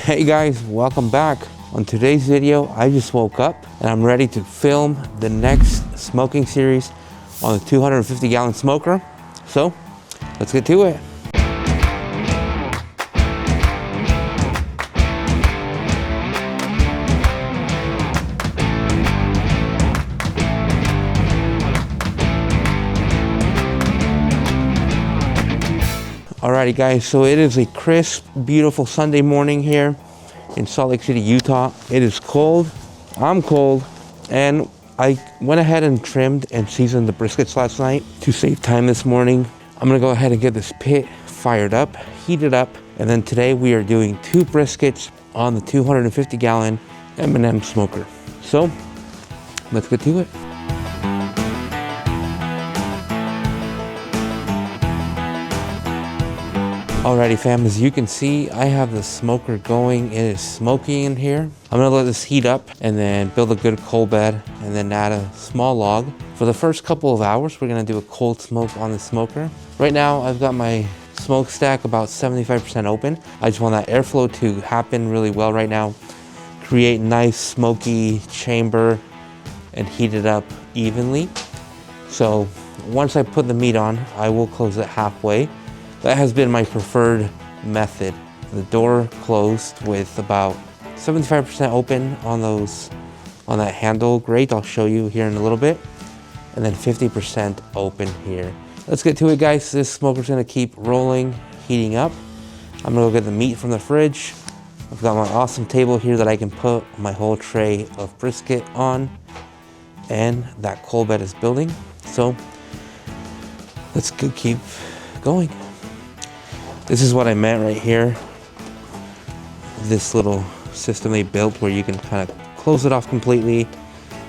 Hey guys, welcome back. On today's video, I just woke up and I'm ready to film the next smoking series on the 250 gallon smoker. So let's get to it. Alrighty guys, so it is a crisp, beautiful Sunday morning here in Salt Lake City, Utah. It is cold, I'm cold, and I went ahead and trimmed and seasoned the briskets last night to save time this morning. I'm gonna go ahead and get this pit fired up, heated up, and then today we are doing 2 briskets on the 250 gallon M&M smoker. So let's get to it. Alrighty fam, as you can see, I have the smoker going. It is smoking in here. I'm gonna let this heat up and then build a good coal bed and then add a small log. For the first couple of hours, we're gonna do a cold smoke on the smoker. Right now, I've got my smokestack about 75% open. I just want that airflow to happen really well right now. Create nice smoky chamber and heat it up evenly. So once I put the meat on, I will close it halfway. That has been my preferred method. The door closed with about 75% open on that handle grate. I'll show you here in a little bit. And then 50% open here. Let's get to it guys. This smoker's gonna keep rolling, heating up. I'm gonna go get the meat from the fridge. I've got my awesome table here that I can put my whole tray of brisket on. And that coal bed is building. So let's keep going. This is what I meant right here. This little system they built where you can kind of close it off completely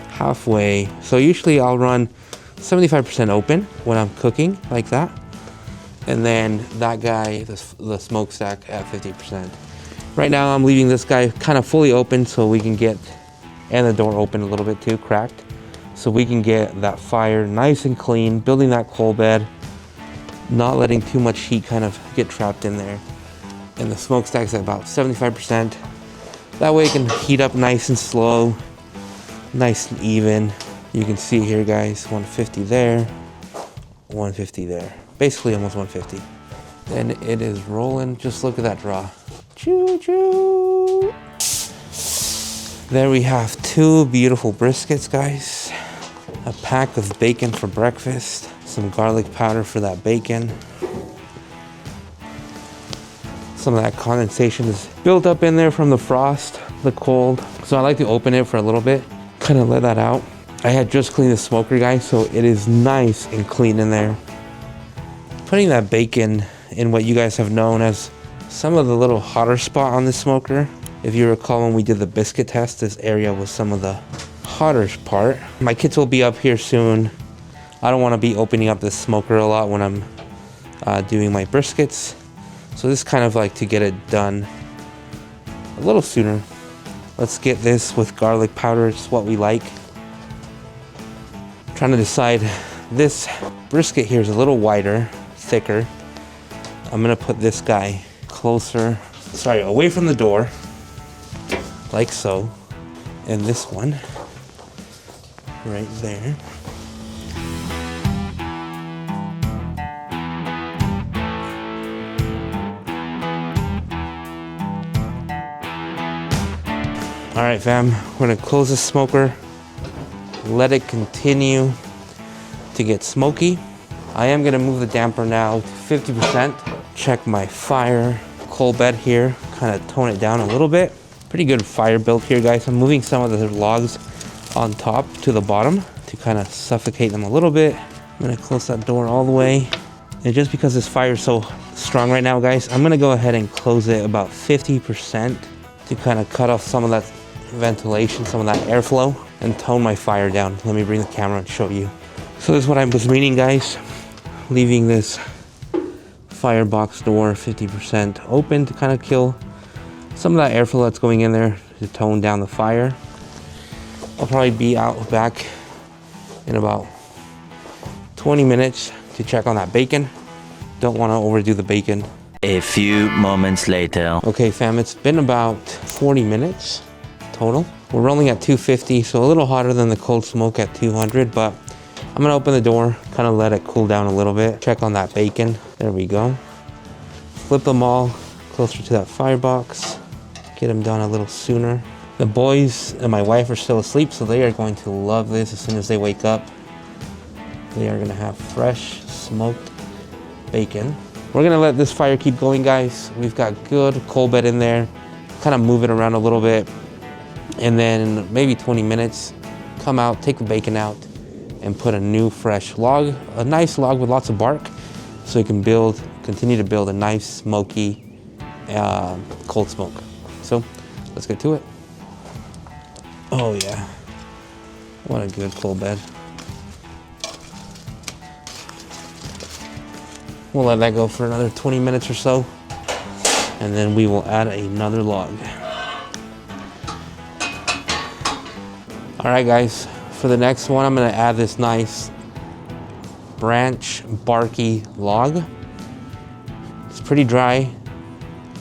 halfway. So usually I'll run 75% open when I'm cooking like that. And then that guy, the smokestack at 50%. Right now I'm leaving this guy kind of fully open so we can get, and the door open a little bit too, cracked. So we can get that fire nice and clean, building that coal bed. Not letting too much heat kind of get trapped in there. And the smokestack's at about 75%. That way it can heat up nice and slow, nice and even. You can see here guys, 150 there, 150 there. Basically almost 150. And it is rolling, just look at that draw. Choo choo! There we have 2 beautiful briskets guys. A pack of bacon for breakfast. Some garlic powder for that bacon. Some of that condensation is built up in there from the frost, the cold. So I like to open it for a little bit, kind of let that out. I had just cleaned the smoker guys, so it is nice and clean in there. Putting that bacon in what you guys have known as some of the little hotter spot on the smoker. If you recall when we did the biscuit test, this area was some of the hotter part. My kids will be up here soon. I don't want to be opening up this smoker a lot when I'm doing my briskets. So this is kind of like to get it done a little sooner. Let's get this with garlic powder. It's what we like. I'm trying to decide, this brisket here is a little wider, thicker. I'm gonna put this guy closer, away from the door, like so. And this one, right there. All right, fam, we're gonna close the smoker, let it continue to get smoky. I am gonna move the damper now to 50%. Check my fire coal bed here, kind of tone it down a little bit. Pretty good fire build here, guys. I'm moving some of the logs on top to the bottom to kind of suffocate them a little bit. I'm gonna close that door all the way. And just because this fire is so strong right now, guys, I'm gonna go ahead and close it about 50% to kind of cut off some of that ventilation, some of that airflow, and tone my fire down. Let me bring the camera and show you. So this is what I was meaning, guys. Leaving this firebox door 50% open to kind of kill some of that airflow that's going in there to tone down the fire. I'll probably be out back in about 20 minutes to check on that bacon. Don't want to overdo the bacon. A few moments later. Okay fam, it's been about 40 minutes total. We're rolling at 250, so a little hotter than the cold smoke at 200, but I'm gonna open the door, kind of let it cool down a little bit. Check on that bacon. There we go. Flip them all closer to that firebox. Get them done a little sooner. The boys and my wife are still asleep, so they are going to love this as soon as they wake up. They are gonna have fresh smoked bacon. We're gonna let this fire keep going, guys. We've got good coal bed in there. Kind of move it around a little bit. And then in maybe 20 minutes, come out, take the bacon out, and put a new fresh log, a nice log with lots of bark, so you can continue to build a nice smoky cold smoke. So let's get to it. Oh yeah, what a good coal bed. We'll let that go for another 20 minutes or so, and then we will add another log. All right guys, for the next one, I'm gonna add this nice branch barky log. It's pretty dry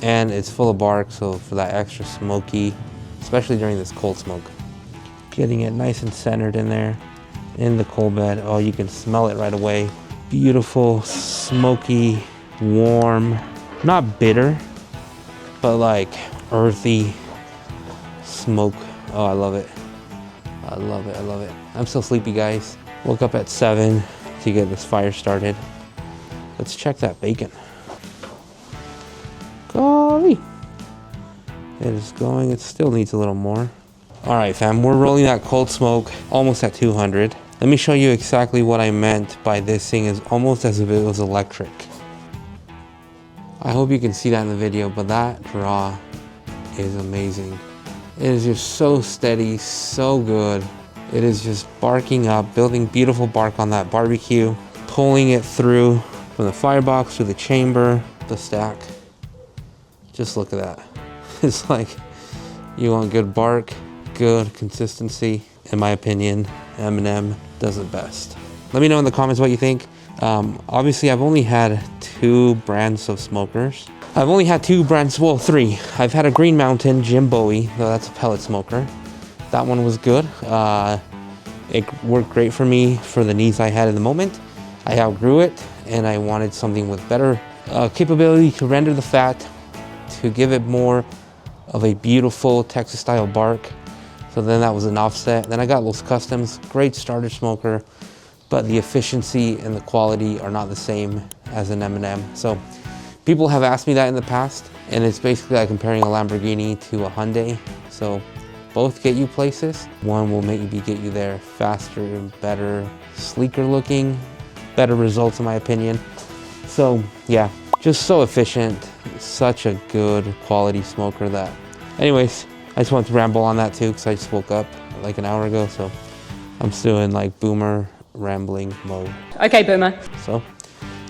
and it's full of bark, so for that extra smoky, especially during this cold smoke. Getting it nice and centered in there, in the coal bed. Oh, you can smell it right away. Beautiful, smoky, warm, not bitter, but like earthy smoke. Oh, I love it. I love it, I love it. I'm still sleepy, guys. Woke up at 7 to get this fire started. Let's check that bacon. Golly. It is going, it still needs a little more. All right, fam, we're rolling that cold smoke almost at 200. Let me show you exactly what I meant by this thing is almost as if it was electric. I hope you can see that in the video, but that draw is amazing. It is just so steady, so good. It is just barking up, building beautiful bark on that barbecue, pulling it through from the firebox to the chamber, the stack. Just look at that. It's like, you want good bark, good consistency. In my opinion, M&M does it best. Let me know in the comments what you think. Obviously, I've only had 2 brands of smokers. I've only had 2 brands, well, 3. I've had a Green Mountain Jim Bowie, though that's a pellet smoker. That one was good. It worked great for me for the needs I had in the moment. I outgrew it, and I wanted something with better capability to render the fat, to give it more of a beautiful Texas style bark. So then that was an offset. Then I got Los Customs, great starter smoker, but the efficiency and the quality are not the same as an M&M. So people have asked me that in the past, and it's basically like comparing a Lamborghini to a Hyundai. So both get you places. One will maybe get you there faster and better, sleeker looking, better results in my opinion. So yeah, just so efficient, such a good quality smoker that. Anyways, I just wanted to ramble on that too because I just woke up like an hour ago, so I'm still in like boomer rambling mode. Okay, boomer. So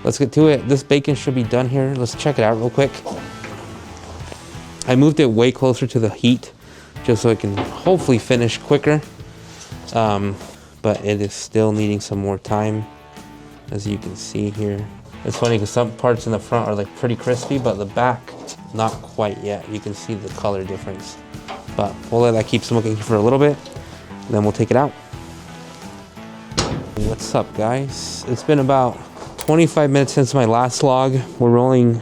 let's get to it. This bacon should be done here. Let's check it out real quick. I moved it way closer to the heat just so it can hopefully finish quicker. But it is still needing some more time, as you can see here. It's funny because some parts in the front are like pretty crispy, but the back, not quite yet. You can see the color difference. But we'll let that keep smoking for a little bit, and then we'll take it out. What's up, guys? It's been about 25 minutes since my last log. We're rolling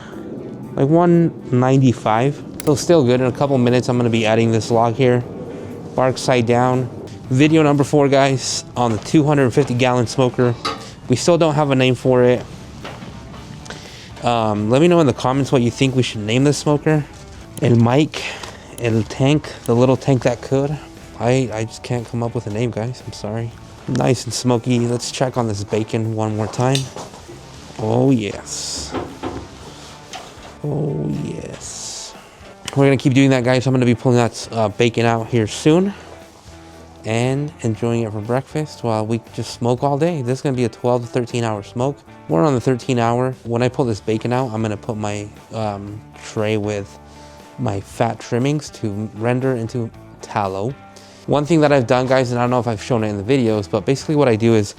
like 195. So still good. In a couple minutes, I'm gonna be adding this log here. Bark side down. Video number 4, guys, on the 250 gallon smoker. We still don't have a name for it. Let me know in the comments what you think we should name this smoker. El Mike, El Tank, the little tank that could. I just can't come up with a name, guys. I'm sorry. Nice and smoky. Let's check on this bacon one more time. Oh yes. Oh yes. We're gonna keep doing that, guys. I'm gonna be pulling that bacon out here soon and enjoying it for breakfast while we just smoke all day. This is gonna be a 12 to 13 hour smoke. We're on the 13 hour. When I pull this bacon out, I'm gonna put my tray with my fat trimmings to render into tallow. One thing that I've done, guys, and I don't know if I've shown it in the videos, but basically what I do is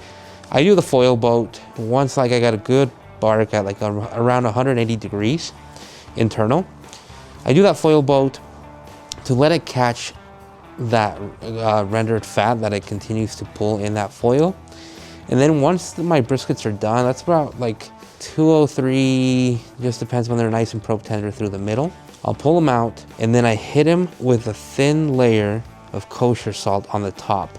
I do the foil boat once like I got a good bark at like around 180 degrees. internal. I do that foil boat to let it catch that rendered fat that it continues to pull in that foil. And then once my briskets are done, that's about like 203, just depends when they're nice and pro tender through the middle. I'll pull them out, and then I hit them with a thin layer of kosher salt on the top.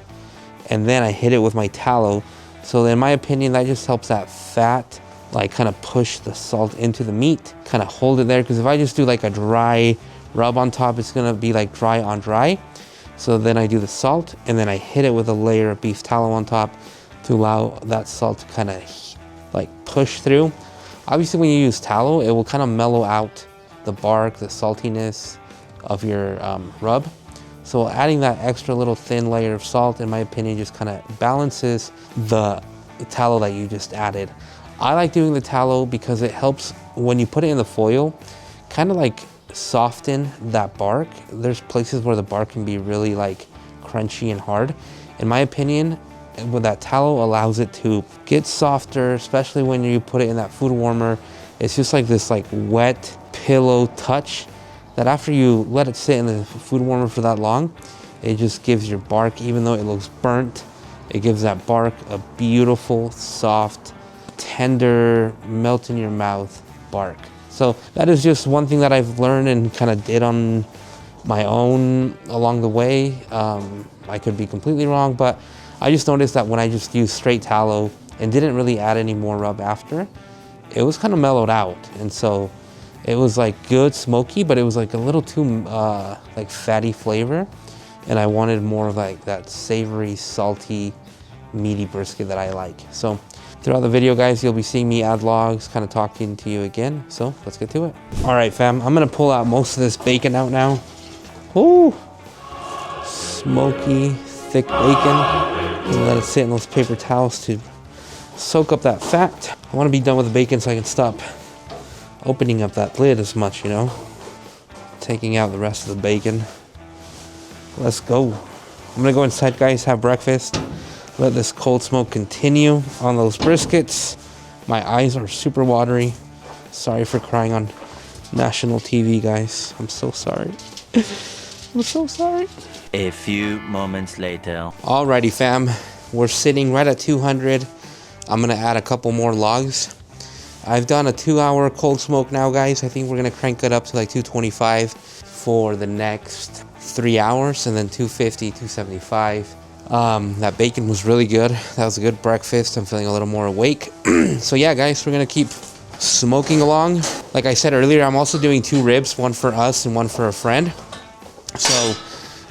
And then I hit it with my tallow. So in my opinion, that just helps that fat like kind of push the salt into the meat, kind of hold it there. Because if I just do like a dry rub on top, it's gonna be like dry on dry. So then I do the salt, and then I hit it with a layer of beef tallow on top to allow that salt to kind of like push through. Obviously when you use tallow, it will kind of mellow out the bark, the saltiness of your rub. So adding that extra little thin layer of salt, in my opinion, just kind of balances the tallow that you just added. I like doing the tallow because it helps when you put it in the foil, kind of like soften that bark. There's places where the bark can be really like crunchy and hard. In my opinion, with that tallow allows it to get softer, especially when you put it in that food warmer. It's just like this like wet pillow touch that after you let it sit in the food warmer for that long, it just gives your bark, even though it looks burnt, it gives that bark a beautiful, soft, tender, melt in your mouth bark. So that is just one thing that I've learned and kind of did on my own along the way. I could be completely wrong, but I just noticed that when I just used straight tallow and didn't really add any more rub after, it was kind of mellowed out. And so it was like good smoky, but it was like a little too like fatty flavor. And I wanted more of like that savory, salty, meaty brisket that I like. So throughout the video, guys, you'll be seeing me add logs, kind of talking to you again. So let's get to it. All right, fam, I'm gonna pull out most of this bacon out now. Ooh, smoky, thick bacon. And let it sit in those paper towels to soak up that fat. I wanna be done with the bacon so I can stop opening up that lid as much, you know? Taking out the rest of the bacon. Let's go. I'm gonna go inside, guys, have breakfast. Let this cold smoke continue on those briskets. My eyes are super watery. Sorry for crying on national TV, guys. I'm so sorry. I'm so sorry. A few moments later. Alrighty, fam. We're sitting right at 200. I'm gonna add a couple more logs. I've done a 2-hour cold smoke now, guys. I think we're gonna crank it up to like 225 for the next 3 hours, and then 250, 275. That bacon was really good. That was a good breakfast. I'm feeling a little more awake. So yeah, guys, we're gonna keep smoking along. Like I said earlier, I'm also doing 2 ribs, one for us and one for a friend. So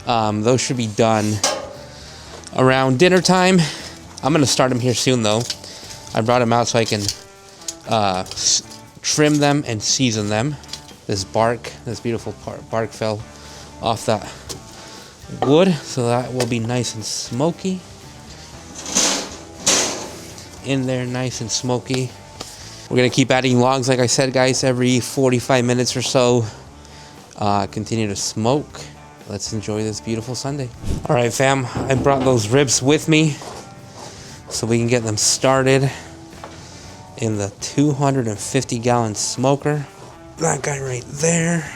those should be done around dinner time. I'm gonna start them here soon though. I brought them out so I can trim them and season them. This bark, this beautiful bark fell off that wood, so that will be nice and smoky. In there, nice and smoky. We're gonna keep adding logs, like I said, guys, every 45 minutes or so. Continue to smoke. Let's enjoy this beautiful Sunday. All right, fam, I brought those ribs with me so we can get them started in the 250-gallon smoker. That guy right there.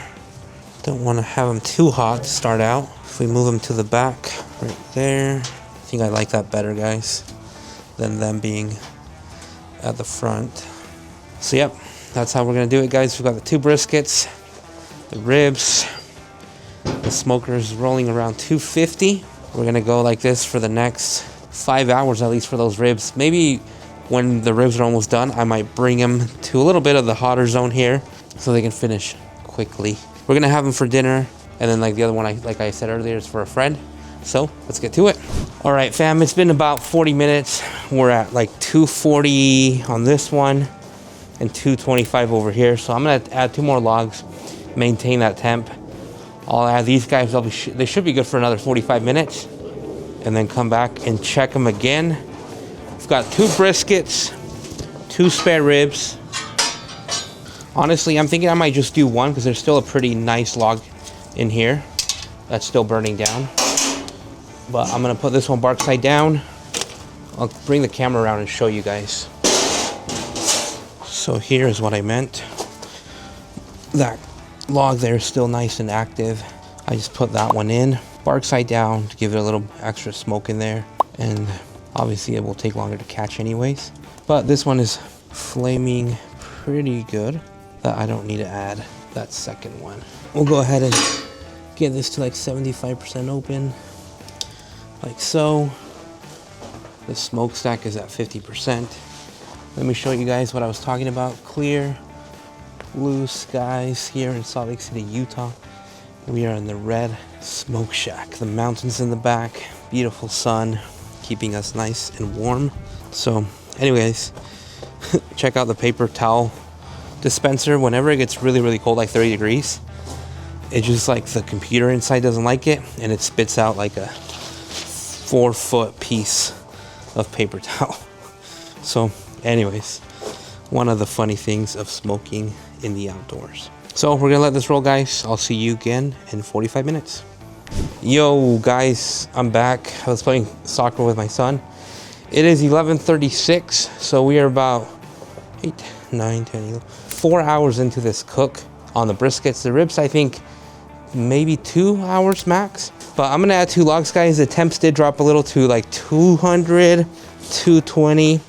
Don't want to have them too hot to start out. If we move them to the back, right there. I think I like that better, guys, than them being at the front. So yep, that's how we're gonna do it, guys. We've got the 2 briskets, the ribs, the smoker is rolling around 250. We're gonna go like this for the next 5 hours at least for those ribs. Maybe when the ribs are almost done, I might bring them to a little bit of the hotter zone here so they can finish quickly. We're gonna have them for dinner, and then like the other one, like I said earlier, is for a friend. So let's get to it. All right, fam, it's been about 40 minutes. We're at like 240 on this one and 225 over here. So I'm gonna add 2 more logs, maintain that temp. I'll add these guys. They should be good for another 45 minutes, and then come back and check them again. We've got 2 briskets, 2 spare ribs. Honestly, I'm thinking I might just do 1 because there's still a pretty nice log in here that's still burning down. But I'm gonna put this one bark side down. I'll bring the camera around and show you guys. So here's what I meant. that log there is still nice and active. I just put that one in, bark side down to give it a little extra smoke in there. And obviously it will take longer to catch anyways. But this one is flaming pretty good that I don't need to add that second one. We'll go ahead and get this to like 75% open, like so. The smokestack is at 50%. Let me show you guys what I was talking about. Clear, blue skies here in Salt Lake City, Utah. We are in the red smoke shack. The mountains in the back, beautiful sun, keeping us nice and warm. So anyways, check out the paper towel dispenser. Whenever it gets really, really cold, like 30 degrees, it's just like the computer inside doesn't like it, and it spits out like a 4-foot piece of paper towel. So anyways, one of the funny things of smoking in the outdoors. So we're gonna let this roll, guys. I'll see you again in 45 minutes. Yo guys, I'm back. I was playing soccer with my son. It is 11:36, so we are about 8, 9, 10, 11, 4 hours into this cook on the briskets. The ribs, I think maybe 2 hours max. But I'm gonna add 2 logs, guys. The temps did drop a little to like 200, 220.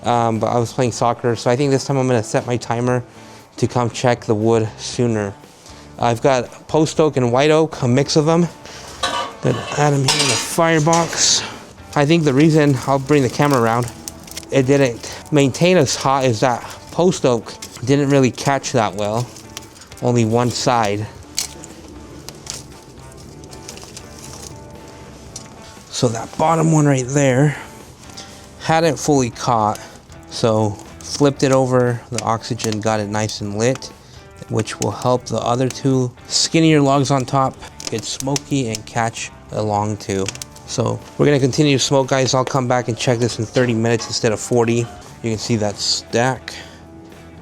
But I was playing soccer, so I think this time I'm gonna set my timer to come check the wood sooner. I've got post oak and white oak, a mix of them. Gonna add them here in the firebox. I think the reason, I'll bring the camera around, it didn't maintain as hot is that post oak didn't really catch that well. Only one side. So that bottom one right there hadn't fully caught, so flipped it over, the oxygen got it nice and lit, which will help the other 2 skinnier logs on top get smoky and catch along too. So we're gonna continue to smoke, guys. I'll come back and check this in 30 minutes instead of 40. You can see that stack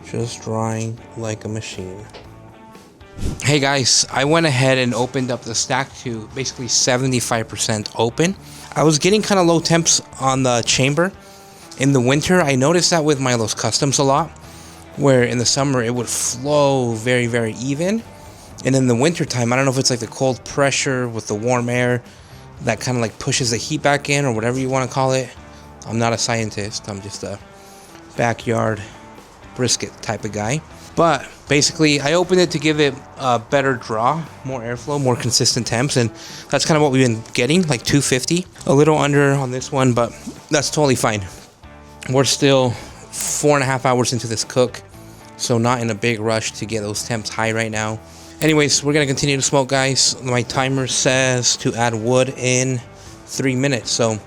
just drying like a machine. Hey guys, I went ahead and opened up the stack to basically 75% open. I was getting kind of low temps on the chamber. In the winter, I noticed that with my Los Customs a lot, where in the summer it would flow very, very even. And in the winter time, I don't know if it's like the cold pressure with the warm air that kind of like pushes the heat back in, or whatever you want to call it. I'm not a scientist, I'm just a backyard brisket type of guy. But basically, I opened it to give it a better draw, more airflow, more consistent temps, and that's kind of what we've been getting, like 250. A little under on this one, but that's totally fine. We're still 4.5 hours into this cook, so not in a big rush to get those temps high right now. Anyways, we're gonna continue to smoke, guys. My timer says to add wood in 3 minutes, so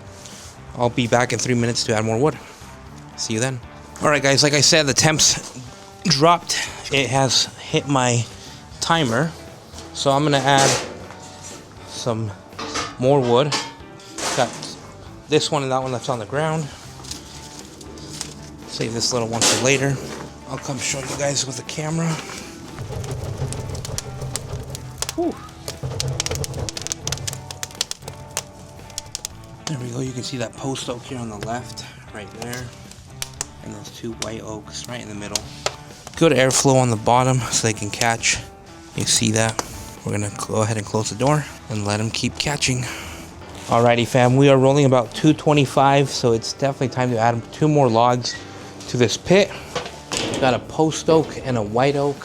I'll be back in 3 minutes to add more wood. See you then. All right, guys, like I said, the temps dropped. It has hit my timer, so I'm gonna add some more wood. Got this one and that one that's on the ground. Save this little one for later. I'll come show you guys with the camera. Whew. There we go. You can see that post oak here on the left, right there, and those 2 white oaks right in the middle. Good airflow on the bottom so they can catch. You see that? We're gonna go ahead and close the door and let them keep catching. Alrighty fam, we are rolling about 225, so it's definitely time to add 2 more logs to this pit. Got a post oak and a white oak.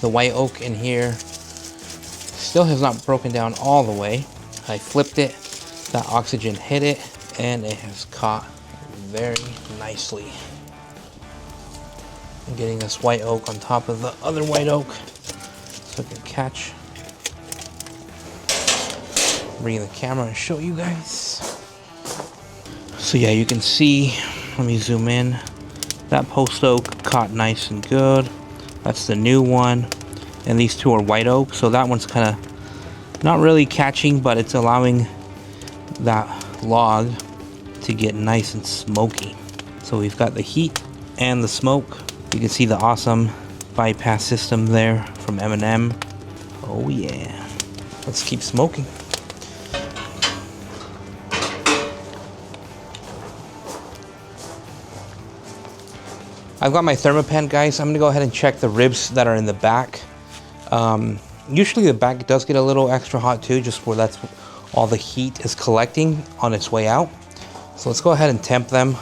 The white oak in here still has not broken down all the way. I flipped it, that oxygen hit it, and it has caught very nicely. I'm getting this white oak on top of the other white oak so it can catch. Bring the camera and show you guys. So yeah, you can see, let me zoom in, that post oak caught nice and good. That's the new one, and these 2 are white oak, so that one's kind of not really catching, but it's allowing that log to get nice and smoky. So we've got the heat and the smoke. You can see the awesome bypass system there from M&M. Oh yeah. Let's keep smoking. I've got my Thermopan, guys. I'm gonna go ahead and check the ribs that are in the back. Usually the back does get a little extra hot too, just where that's all the heat is collecting on its way out. So let's go ahead and temp them.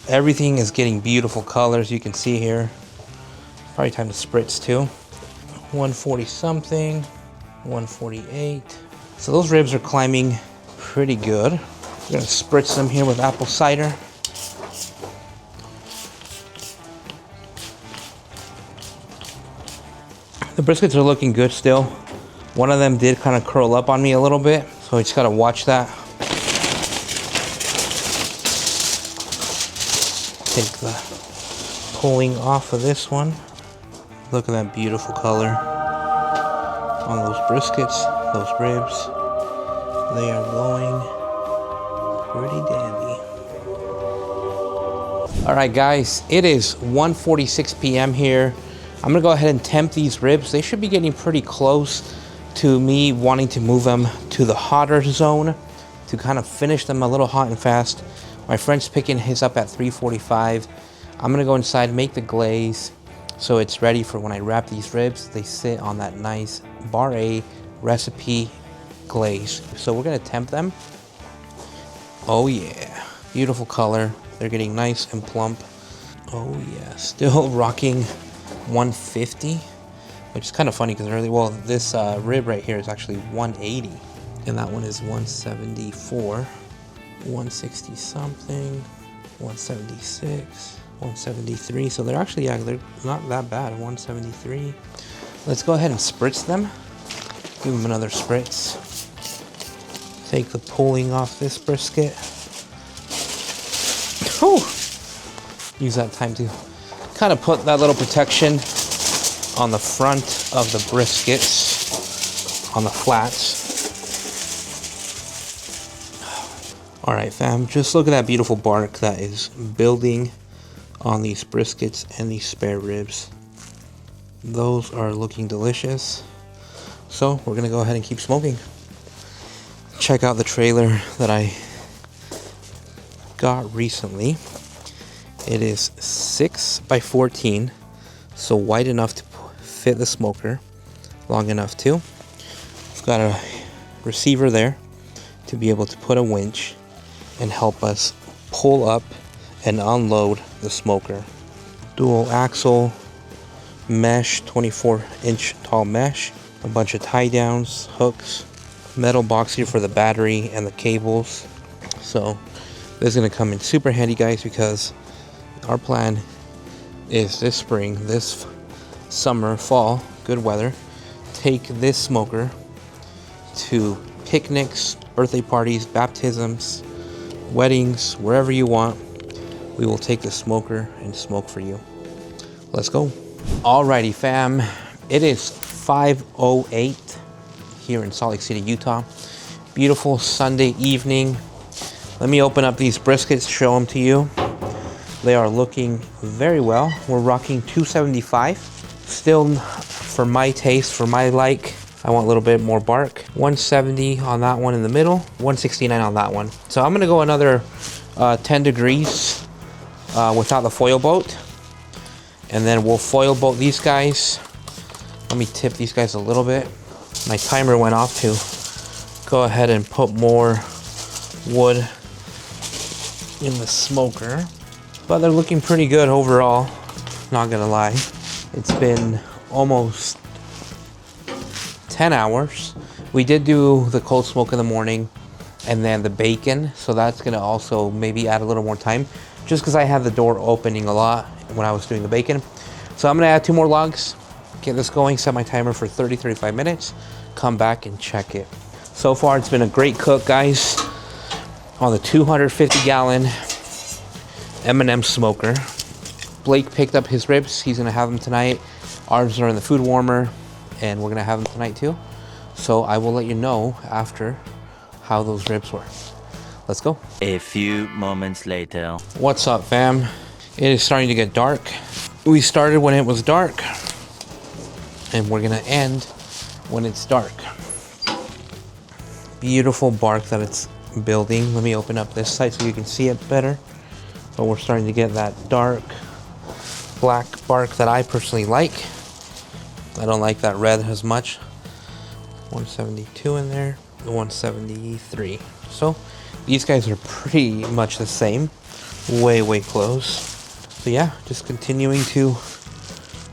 Everything is getting beautiful colors, you can see here. Probably time to spritz too. 140 something, 148. So those ribs are climbing pretty good. We're gonna spritz them here with apple cider. The briskets are looking good still. One of them did kind of curl up on me a little bit, so I just gotta watch that. Take the pulling off of this one. Look at that beautiful color on those briskets, those ribs. They are glowing pretty dandy. All right, guys, it is 1:46 p.m. here. I'm gonna go ahead and temp these ribs. They should be getting pretty close to me wanting to move them to the hotter zone to kind of finish them a little hot and fast. My friend's picking his up at 345. I'm gonna go inside, make the glaze, so it's ready for when I wrap these ribs. They sit on that nice Bar A recipe glaze. So we're gonna temp them. Oh yeah, beautiful color. They're getting nice and plump. Oh yeah, still rocking 150, which is kind of funny because early, well, this rib right here is actually 180, and that one is 174, 160 something, 176, 173. So they're actually, yeah, they're not that bad. 173. Let's go ahead and spritz them. Give them another spritz. Take the pulling off this brisket. Whew. Use that time to kind of put that little protection on the front of the briskets, on the flats. All right, fam, just look at that beautiful bark that is building on these briskets and these spare ribs. Those are looking delicious. So we're gonna go ahead and keep smoking. Check out the trailer that I got recently. It is 6 by 14, so wide enough to fit the smoker, long enough too. It's got a receiver there to be able to put a winch and help us pull up and unload the smoker. Dual axle mesh, 24-inch tall mesh, a bunch of tie downs, hooks, metal box here for the battery and the cables. So this is gonna come in super handy, guys, because our plan is this spring, this summer, fall, good weather, take this smoker to picnics, birthday parties, baptisms, weddings, wherever you want. We will take the smoker and smoke for you. Let's go. Alrighty, fam. It is 5:08 here in Salt Lake City, Utah. Beautiful Sunday evening. Let me open up these briskets, show them to you. They are looking very well. We're rocking 275. Still, for my taste, for my like, I want a little bit more bark. 170 on that one in the middle, 169 on that one. So I'm gonna go another 10 degrees without the foil boat. And then we'll foil boat these guys. Let me tip these guys a little bit. My timer went off to go ahead and put more wood in the smoker. But they're looking pretty good overall, not gonna lie. It's been almost 10 hours. We did do the cold smoke in the morning and then the bacon, so that's gonna also maybe add a little more time, just because I had the door opening a lot when I was doing the bacon. So I'm gonna add 2 more logs, get this going, set my timer for 30-35 minutes, come back and check it. So far it's been a great cook, guys, on the 250-gallon M&M Smoker. Blake picked up his ribs. He's gonna have them tonight. Ours are in the food warmer and we're gonna have them tonight too. So I will let you know after how those ribs were. Let's go. A few moments later. What's up, fam? It is starting to get dark. We started when it was dark and we're gonna end when it's dark. Beautiful bark that it's building. Let me open up this side so you can see it better. But we're starting to get that dark black bark that I personally like. I don't like that red as much. 172 in there, 173. So these guys are pretty much the same, way close. So yeah, just continuing to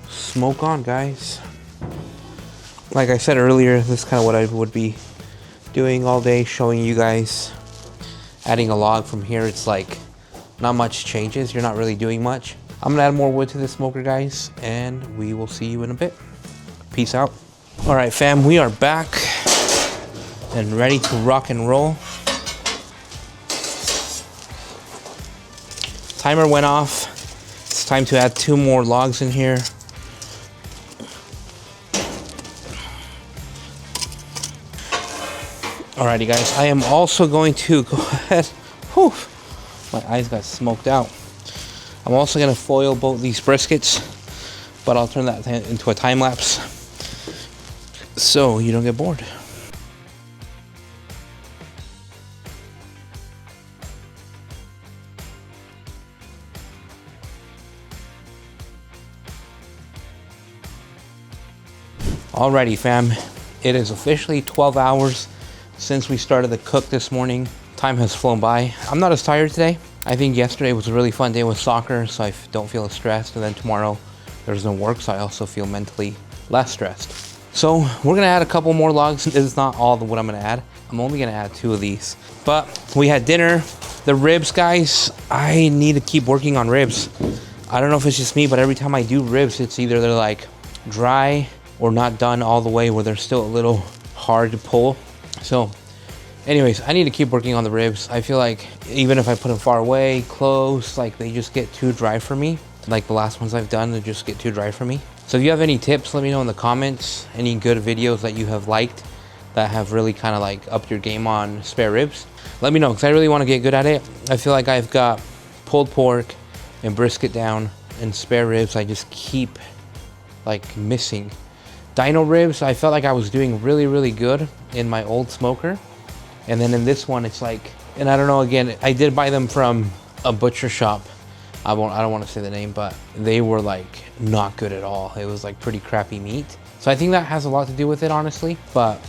smoke on, guys. Like I said earlier, this is kind of what I would be doing all day, showing you guys. Adding a log from here, it's like not much changes. You're not really doing much. I'm gonna add more wood to this smoker, guys, and we will see you in a bit. Peace out. All right, fam, we are back and ready to rock and roll. Timer went off. It's time to add 2 more logs in here. Alrighty, guys, I am also going to go ahead. Whew, my eyes got smoked out. I'm also going to foil both these briskets, but I'll turn that into a time lapse so you don't get bored. Alrighty, fam, it is officially 12 hours since we started the cook this morning. Time has flown by. I'm not as tired today. I think yesterday was a really fun day with soccer, so I don't feel as stressed. And then tomorrow there's no work, so I also feel mentally less stressed. So we're gonna add a couple more logs. This is not all what I'm gonna add. I'm only gonna add 2 of these. But we had dinner. The ribs, guys, I need to keep working on ribs. I don't know if it's just me, but every time I do ribs, it's either they're like dry or not done all the way, where they're still a little hard to pull. So anyways, I need to keep working on the ribs. I feel like even if I put them far away, close, like they just get too dry for me. Like the last ones I've done, they just get too dry for me. So if you have any tips, let me know in the comments. Any good videos that you have liked that have really kind of like upped your game on spare ribs, let me know, because I really want to get good at it. I feel like I've got pulled pork and brisket down, and spare ribs I just keep like missing. Dino ribs, I felt like I was doing really good in my old smoker, and then in this one it's like, and I don't know, again, I did buy them from a butcher shop. I don't want to say the name, but they were like not good at all. It was like pretty crappy meat. So I think that has a lot to do with it, honestly. But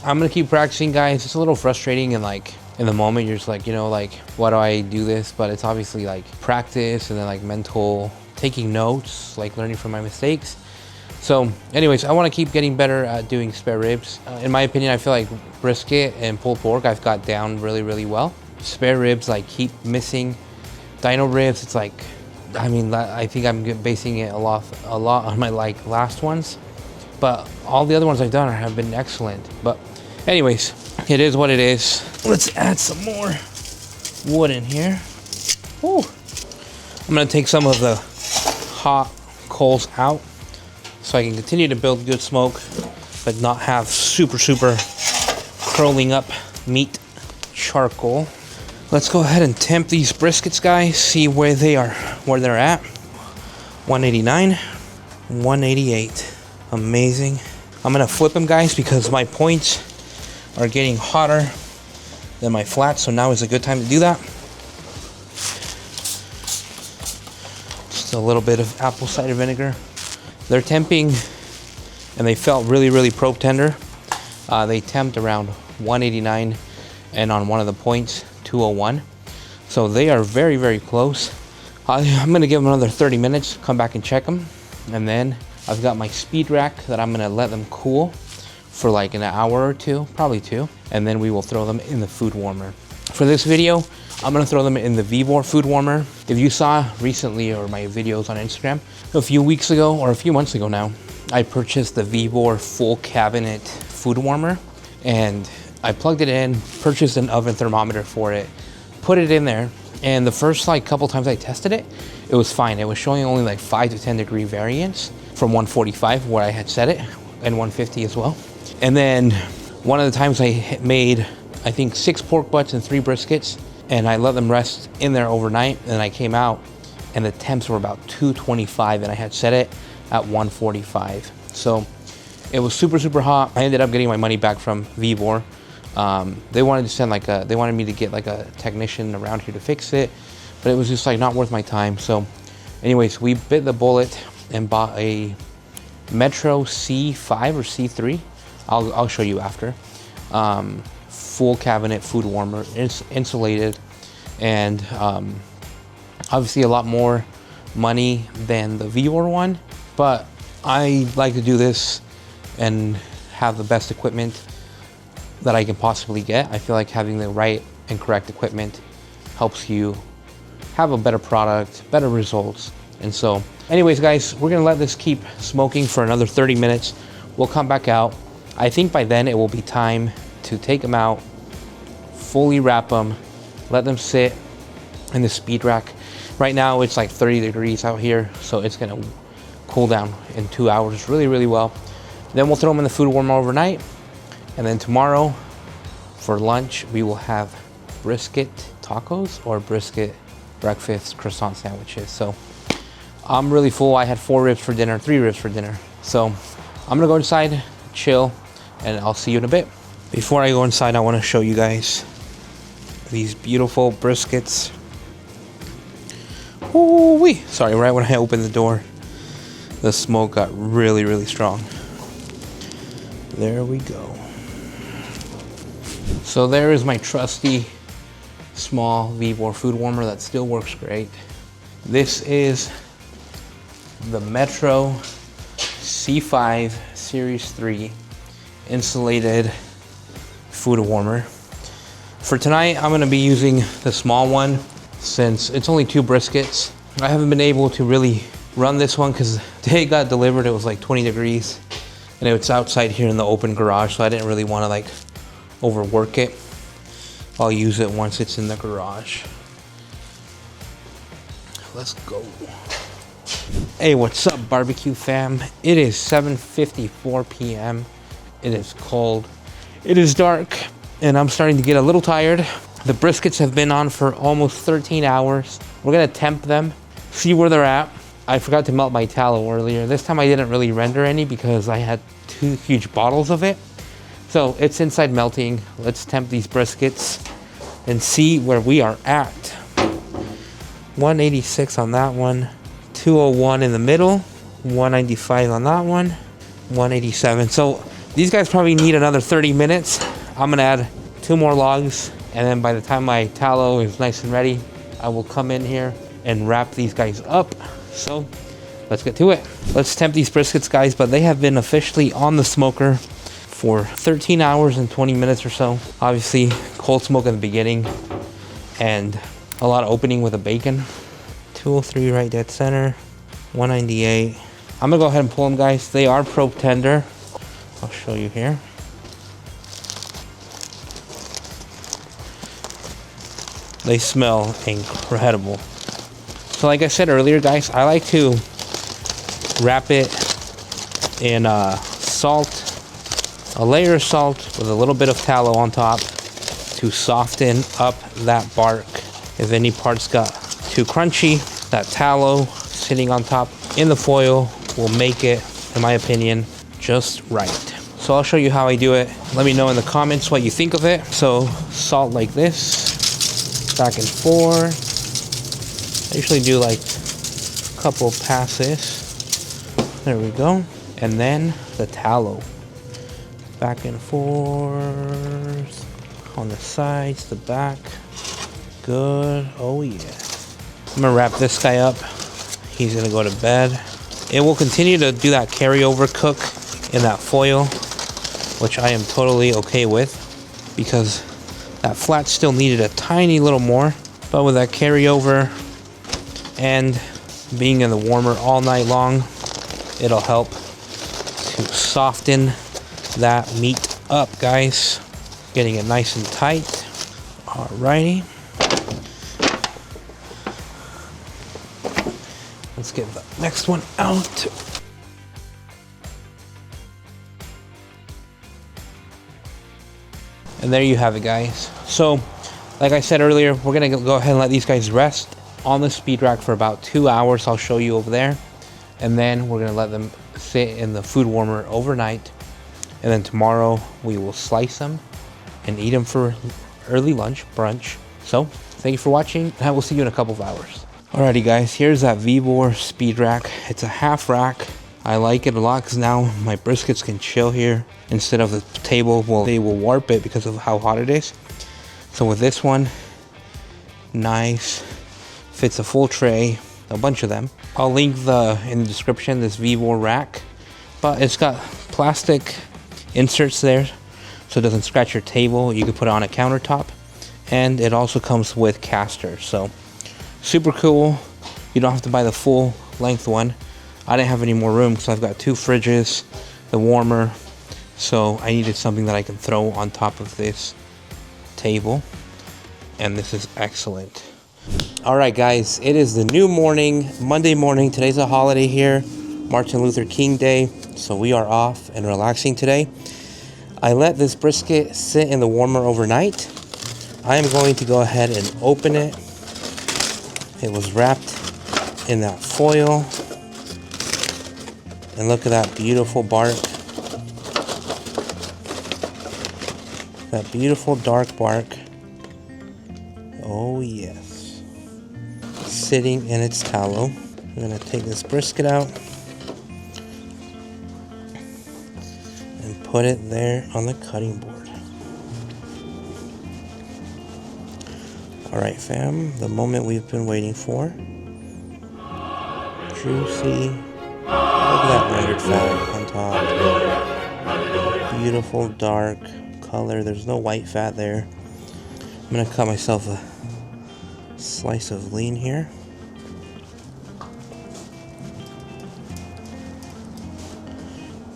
I'm gonna keep practicing, guys. It's a little frustrating, and like in the moment you're just like, you know, like, why do I do this? But it's obviously like practice and then like mental, taking notes, like learning from my mistakes. So anyways, I want to keep getting better at doing spare ribs. In my opinion, I feel like brisket and pulled pork I've got down really well. Spare ribs I keep missing. Dino ribs, it's like, I mean, I think I'm basing it a lot on my like last ones, but all the other ones I've done have been excellent. But anyways, it is what it is. Let's add some more wood in here. Woo. I'm gonna take some of the hot coals out, so I can continue to build good smoke, but not have super curling up meat charcoal. Let's go ahead and temp these briskets, guys, see where they're at. 189, 188, amazing. I'm gonna flip them, guys, because my points are getting hotter than my flats, so now is a good time to do that. Just a little bit of apple cider vinegar. They're temping, and they felt really probe tender. They temped around 189, and on one of the points 201. So they are very close. I'm gonna give them another 30 minutes, come back and check them, and then I've got my speed rack that I'm gonna let them cool for like an hour or two, probably 2, and then we will throw them in the food warmer. For this video, I'm gonna throw them in the VEVOR food warmer. If you saw recently, or my videos on Instagram, a few weeks ago or a few months ago now, I purchased the VEVOR full cabinet food warmer, and I plugged it in, purchased an oven thermometer for it, put it in there, and the first like couple times I tested it, it was fine. It was showing only like 5 to 10 degree variance from 145 where I had set it, and 150 as well. And then one of the times I made, I think 6 pork butts and 3 briskets, and I let them rest in there overnight, and I came out and the temps were about 225, and I had set it at 145. So it was super hot. I ended up getting my money back from VEVOR. They wanted to send they wanted me to get like a technician around here to fix it, but it was just like not worth my time. So Anyways, we bit the bullet and bought a Metro C5 or C3. I'll show you after. Full cabinet food warmer, insulated, and obviously a lot more money than the Vior one, but I like to do this and have the best equipment that I can possibly get. I feel like having the right and correct equipment helps you have a better product, better results. And so anyways, guys, we're gonna let this keep smoking for another 30 minutes. We'll come back out. I think by then it will be time to take them out, fully wrap them, let them sit in the speed rack. Right now it's like 30 degrees out here, so it's gonna cool down in 2 hours really well. Then we'll throw them in the food warmer overnight, and then tomorrow for lunch we will have brisket tacos or brisket breakfast croissant sandwiches. So I'm really full. I had 3 ribs for dinner. So I'm gonna go inside, chill, and I'll see you in a bit. Before I go inside, I want to show you guys these beautiful briskets. Ooh-wee. Sorry, right when I opened the door, the smoke got really strong. There we go. So there is my trusty small Vior food warmer that still works great. This is the Metro C5 Series 3 insulated food warmer. For tonight, I'm gonna be using the small one since it's only 2 briskets. I haven't been able to really run this one because the day it got delivered, it was like 20 degrees and it's outside here in the open garage, so I didn't really want to like overwork it. I'll use it once it's in the garage. Let's go. Hey, what's up, barbecue fam? It is 7:54 p.m. It is cold. It is dark, and I'm starting to get a little tired. The briskets have been on for almost 13 hours. We're gonna temp them, see where they're at. I forgot to melt my tallow earlier. This time I didn't really render any because I had 2 huge bottles of it. So it's inside melting. Let's temp these briskets and see where we are at. 186 on that one, 201 in the middle, 195 on that one, 187. So these guys probably need another 30 minutes. I'm gonna add 2 more logs, and then by the time my tallow is nice and ready, I will come in here and wrap these guys up. So let's get to it. Let's temp these briskets, guys, but they have been officially on the smoker for 13 hours and 20 minutes or so. Obviously, cold smoke in the beginning and a lot of opening with the bacon. 203 right dead center, 198. I'm gonna go ahead and pull them, guys. They are probe tender. I'll show you here. They smell incredible. So like I said earlier, guys, I like to wrap it in salt, a layer of salt with a little bit of tallow on top to soften up that bark. If any parts got too crunchy, that tallow sitting on top in the foil will make it, in my opinion, just right. So I'll show you how I do it. Let me know in the comments what you think of it. So salt like this, back and forth. I usually do like a couple passes. There we go. And then the tallow. Back and forth. On the sides, the back. Good. Oh yeah. I'm gonna wrap this guy up. He's gonna go to bed. It will continue to do that carryover cook in that foil, which I am totally okay with because that flat still needed a tiny little more. But with that carryover and being in the warmer all night long, it'll help to soften that meat up, guys. Getting it nice and tight. Alrighty. Let's get the next one out. And there you have it, guys. So, like I said earlier, we're gonna go ahead and let these guys rest on the speed rack for about 2 hours. I'll show you over there. And then we're gonna let them sit in the food warmer overnight. And then tomorrow we will slice them and eat them for early lunch, brunch. So, thank you for watching, and I will see you in a couple of hours. Alrighty guys, here's that VEVOR speed rack. It's a half rack. I like it a lot because now my briskets can chill here instead of the table. Well, they will warp it because of how hot it is. So with this one, nice, fits a full tray, a bunch of them. I'll link in the description this VEVOR rack, but it's got plastic inserts there so it doesn't scratch your table. You can put it on a countertop, and it also comes with casters. So super cool. You don't have to buy the full length one. I didn't have any more room because I've got 2 fridges, the warmer, so I needed something that I can throw on top of this table, and this is excellent. All right guys, it is the new morning, Monday morning. Today's a holiday here, Martin Luther King Day, so we are off and relaxing today. I let this brisket sit in the warmer overnight. I am going to go ahead and open it. It was wrapped in that foil. And look at that beautiful bark. That beautiful dark bark. Oh yes. Sitting in its tallow. I'm gonna take this brisket out and put it there on the cutting board. Alright fam, the moment we've been waiting for. Juicy. Look at that rendered fat on top. Beautiful dark color. There's no white fat there. I'm gonna cut myself a slice of lean here.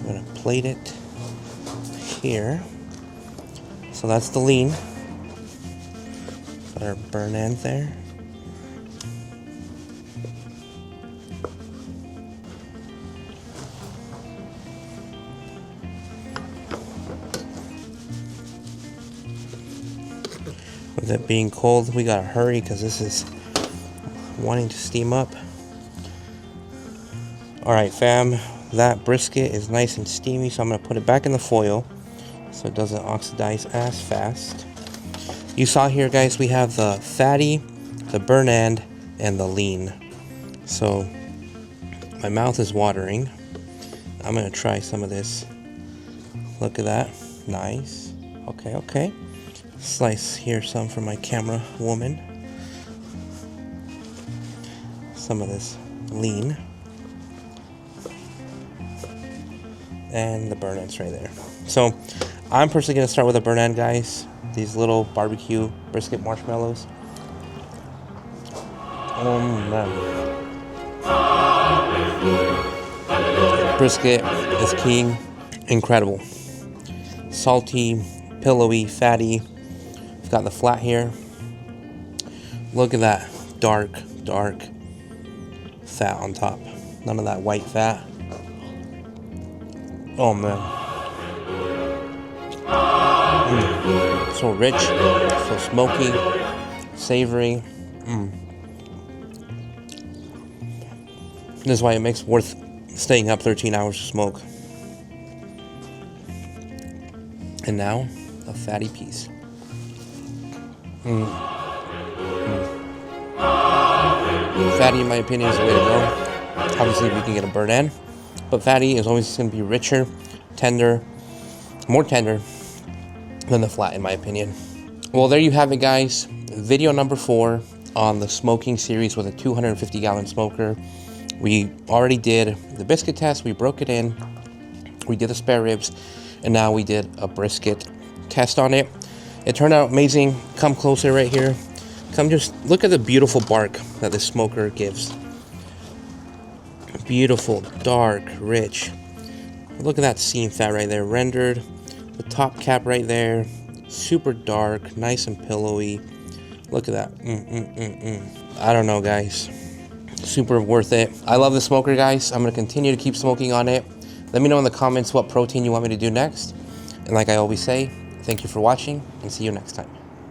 I'm gonna plate it here. So that's the lean. Got our burn end there. With it being cold, we gotta hurry because this is wanting to steam up. Alright fam, that brisket is nice and steamy, so I'm gonna put it back in the foil so it doesn't oxidize as fast. You saw here guys, we have the fatty, the burn end, and the lean. So my mouth is watering. I'm gonna try some of this. Look at that, nice. Okay. Slice here some for my camera woman. Some of this lean. And the burn ends right there. So I'm personally going to start with the burn end, guys. These little barbecue brisket marshmallows. Oh man. Brisket is king. Incredible. Salty, pillowy, fatty. Got the flat here. Look at that dark fat on top. None of that white fat. Oh man. So rich, so smoky, savory. This is why it makes worth staying up 13 hours to smoke. And now a fatty piece. Fatty, in my opinion, is the way to go. Obviously, we can get a burn end, but fatty is always going to be richer, tender, more tender than the flat, in my opinion. Well, there you have it, guys. Video number 4 on the smoking series with a 250-gallon smoker. We already did the biscuit test. We broke it in. We did the spare ribs, and now we did a brisket test on it. It turned out amazing. Come closer right here. Come just look at the beautiful bark that this smoker gives. Beautiful, dark, rich. Look at that seam fat right there, rendered. The top cap right there, super dark, nice and pillowy. Look at that. I don't know, guys. Super worth it. I love the smoker, guys. I'm gonna continue to keep smoking on it. Let me know in the comments what protein you want me to do next. And like I always say, thank you for watching, and see you next time.